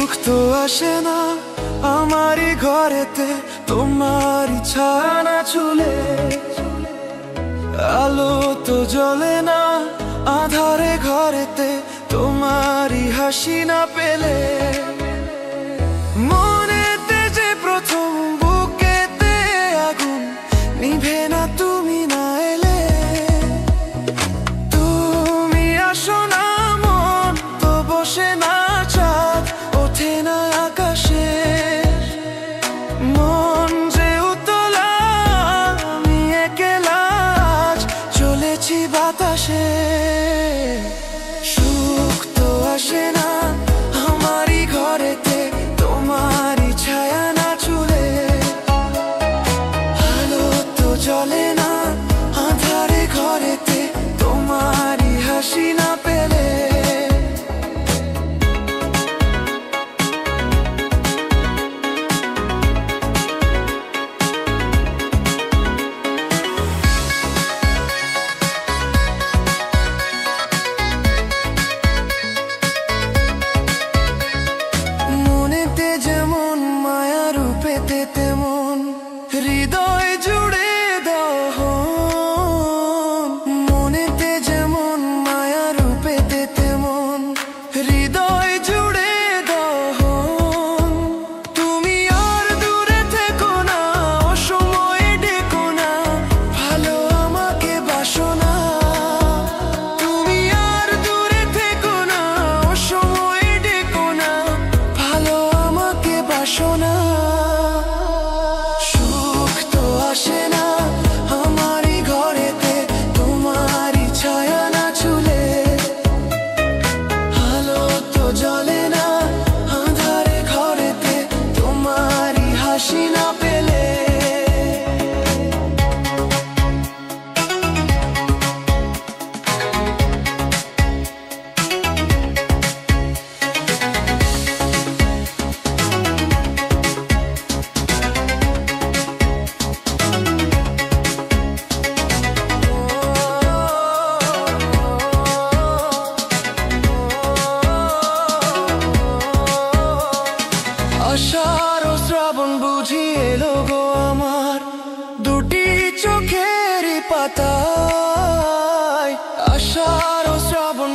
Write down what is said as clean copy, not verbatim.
সুখ তো আসে না আমারই ঘরেতে, তোমারই ছায়া না ছুলে। আলো তো জ্বলে না আধারে ঘরেতে, তোমারই হাসি না পেলে। মনেতে যে প্রথম বুকেতে আগুন নিভে না তুমি না এলে। তুমি আসো না মন তো বসে না চাঁদ ওঠে না আকাশে। মন যে উতলা আমি একলা আজ চলেছি বাতাসে। সুখ তো আসে না আমারই ঘরেতে, তোমারই ছায়া না ছুলে। আলো তো জ্বলে না আঁধারে ঘরেতে, তোমারই হাসি না পেলে। মনেতে যেমন মায়া রূপেতে তেমন হৃদয় জুড়ে দহন। মনেতে যেমন মায়া রূপেতে তেমন হৃদয় জুড়ে দহন। তুমি আর দূরে থেকো না অসময়ে ডেকো না, ভালো আমাকে বাসো না। তুমি আর দূরে থেকো না অসময়ে ডেকো না, ভালো আমাকে বাসো না। সুখ তো আসে না আমারই ঘরেতে, তোমারই ছায়া না ছুলে। আলো তো জ্বলে না আঁধারে ঘরেতে, তোমারই হাসি না পেলে। আষাঢ় ও শ্রাবণ বুঝি এলো গো আমার দুটি চোখের পাতায়। আষাঢ় ও শ্রাবণ